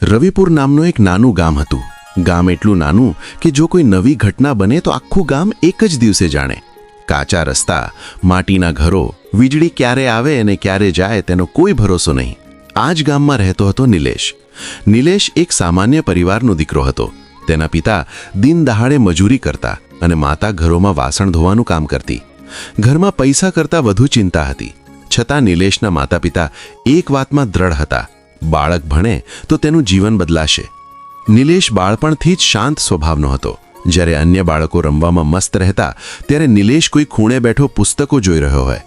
રવિપુર નામનું એક નાનું ગામ હતું. ગામ એટલું નાનું કે જો કોઈ નવી ઘટના બને તો આખું ગામ એક જ દિવસે જાણે. કાચા રસ્તા, માટીના ઘરો, વીજળી ક્યારે આવે અને ક્યારે જાય તેનો કોઈ ભરોસો નહીં. આ જ ગામમાં રહેતો હતો નિલેશ. નિલેશ એક સામાન્ય પરિવારનો દીકરો હતો. તેના પિતા દિન દહાડે મજૂરી કરતા અને માતા ઘરોમાં વાસણ ધોવાનું કામ કરતી. ઘરમાં પૈસા કરતાં વધુ ચિંતા હતી. છતાં નિલેશના માતા પિતા એક વાતમાં દ્રઢ હતા: બાળક ભણે તો તેનું જીવન બદલાશે. નિલેશ બાળપણથી જ શાંત સ્વભાવનો હતો. જ્યારે અન્ય બાળકો રમવામાં મસ્ત રહેતા ત્યારે નિલેશ કોઈ ખૂણે બેઠો પુસ્તકો જોઈ રહ્યો હોય.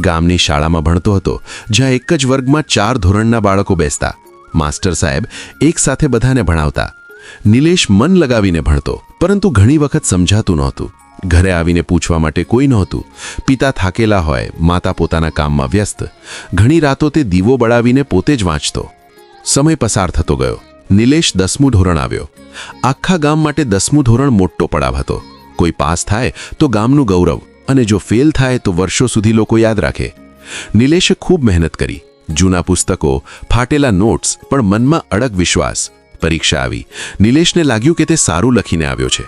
ગામની શાળામાં ભણતો હતો, જ્યાં એક જ વર્ગમાં 4 ધોરણના બાળકો બેસતા. માસ્ટર સાહેબ એક સાથે બધાને ભણાવતા. નિલેશ મન લગાવીને ભણતો, પરંતુ ઘણી વખત સમજાતું નહોતું. ઘરે આવીને પૂછવા માટે કોઈ નહોતું. પિતા થાકેલા હોય, માતા પોતાના કામમાં વ્યસ્ત. ઘણી રાતો તે દીવો બળાવીને પોતે જ વાંચતો. સમય પસાર થતો ગયો. નિલેશ 10મું ધોરણ આવ્યો. આખા ગામ માટે 10મું ધોરણ મોટો પડાવ હતો. કોઈ પાસ થાય તો ગામનું ગૌરવ, અને જો ફેલ થાય તો વર્ષો સુધી લોકો યાદ રાખે. નિલેશે ખૂબ મહેનત કરી. જૂના પુસ્તકો, ફાટેલા નોટ્સ, પણ મનમાં અડગ વિશ્વાસ. પરીક્ષા આવી. નિલેશને લાગ્યું કે તે સારું લખીને આવ્યો છે.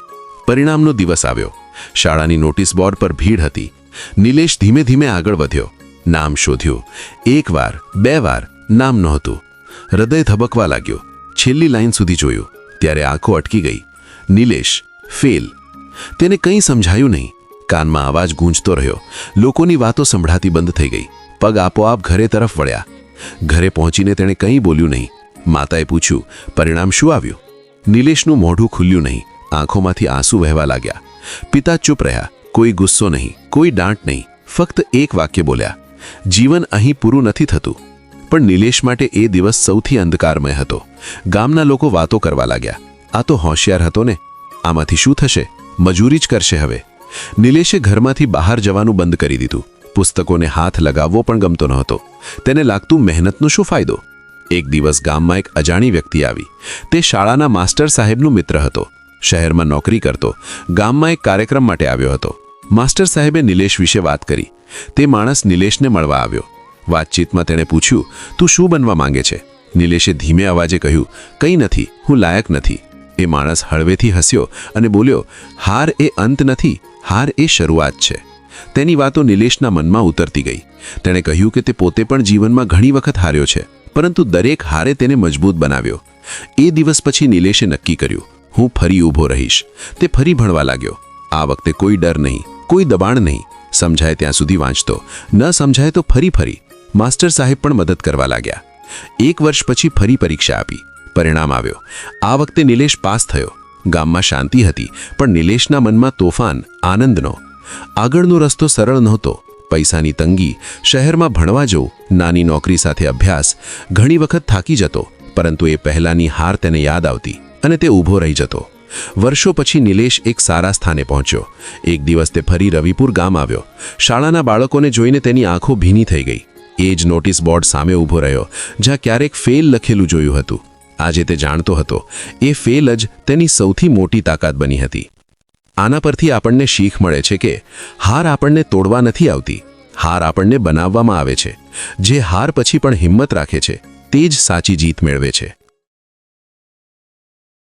પરિણામનો દિવસ આવ્યો. શાળાની નોટિસ બોર્ડ પર ભીડ હતી. નિલેશ ધીમે ધીમે આગળ વધ્યો. નામ શોધ્યું. 1 વાર, 2 વાર, નામ નહોતું. હૃદય ધબકવા લાગ્યો. છેલ્લી લાઈન સુધી જોયું ત્યારે આંખો અટકી ગઈ. નિલેશ ફેલ. તેને કંઈ સમજાયું નહીં. કાનમાં અવાજ ગૂંજતો રહ્યો. લોકોની વાતો સંભળાતી બંધ થઈ ગઈ. પગ આપોઆપ ઘરે તરફ વળ્યા. ઘરે પહોંચીને તેણે કંઈ બોલ્યું નહીં. માતાએ પૂછ્યું, પરિણામ શું આવ્યું? નિલેશનું મોઢું ખુલ્યું નહીં. આંખોમાંથી આંસુ વહેવા લાગ્યા. પિતા ચૂપ રહ્યા. કોઈ ગુસ્સો નહીં, કોઈ દાંટ નહીં. ફક્ત એક વાક્ય બોલ્યા: જીવન અહીં પૂરું નથી થતું. પણ નિલેશ માટે એ દિવસ સૌથી અંધકારમય હતો. ગામના લોકો વાતો કરવા લાગ્યા: આ તો હોશિયાર હતો ને, આમાંથી શું થશે? મજૂરી જ કરશે હવે. નિલેશે ઘરમાંથી બહાર જવાનું બંધ કરી દીધું. પુસ્તકોને હાથ લગાવવો પણ ગમતો નહોતો. તેને લાગતું, મહેનતનો શું ફાયદો? એક દિવસ ગામમાં એક અજાણી વ્યક્તિ આવી. તે શાળાના માસ્ટર સાહેબનો મિત્ર હતો. શહેરમાં નોકરી કરતો. ગામમાં એક કાર્યક્રમ માટે આવ્યો હતો. માસ્ટર સાહેબે નિલેશ વિશે વાત કરી. તે માણસ નિલેશને મળવા આવ્યો. વાતચીતમાં તેણે પૂછ્યું, તું શું બનવા માંગે છે? નિલેશે ધીમે અવાજે કહ્યું, કંઈ નથી, હું લાયક નથી. એ માણસ હળવેથી હસ્યો અને બોલ્યો, હાર એ અંત નથી, હાર એ શરૂઆત છે. તેની વાતો નિલેશના મનમાં ઉતરતી ગઈ. તેણે કહ્યું કે તે પોતે પણ જીવનમાં ઘણી વખત હાર્યો છે, પરંતુ દરેક હારે તેને મજબૂત બનાવ્યો. એ દિવસ પછી નિલેશે નક્કી કર્યું, હું ફરી ઊભો રહીશ. તે ફરી ભણવા લાગ્યો. આ વખતે કોઈ ડર નહીં, કોઈ દબાણ નહીં. સમજાય ત્યાં સુધી વાંચતો, ન સમજાય તો ફરી. માસ્ટર સાહેબ પણ મદદ કરવા લાગ્યા. 1 વર્ષ પછી ફરી પરીક્ષા આપી. પરિણામ આવ્યો. આ વખતે નિલેશ પાસ થયો. ગામમાં શાંતિ હતી, પણ નિલેશના મનમાં તોફાન, આનંદનો. આગળનો રસ્તો સરળ નહોતો. પૈસાની તંગી, શહેરમાં ભણવા જવું, નાની નોકરી સાથે અભ્યાસ. ઘણી વખત થાકી જતો, પરંતુ એ પહેલાંની હાર તેને યાદ આવતી અને તે ઊભો રહી જતો. વર્ષો પછી નિલેશ એક સારા સ્થાને પહોંચ્યો. એક દિવસ તે ફરી રવિપુર ગામ આવ્યો. શાળાના બાળકોને જોઈને તેની આંખો ભીની થઈ ગઈ. એ જ નોટિસ બોર્ડ સામે ઊભો રહ્યો, જ્યાં ક્યારેક ફેલ લખેલું જોયું હતું. આજે તે જાણતો હતો, એ ફેલ જ તેની સૌથી મોટી તાકાત બની હતી. આના પરથી આપણને શીખ મળે છે કે હાર આપણને તોડવા નથી આવતી, હાર આપણને બનાવવામાં આવે છે. જે હાર પછી પણ હિંમત રાખે છે, તે જ સાચી જીત મેળવે છે.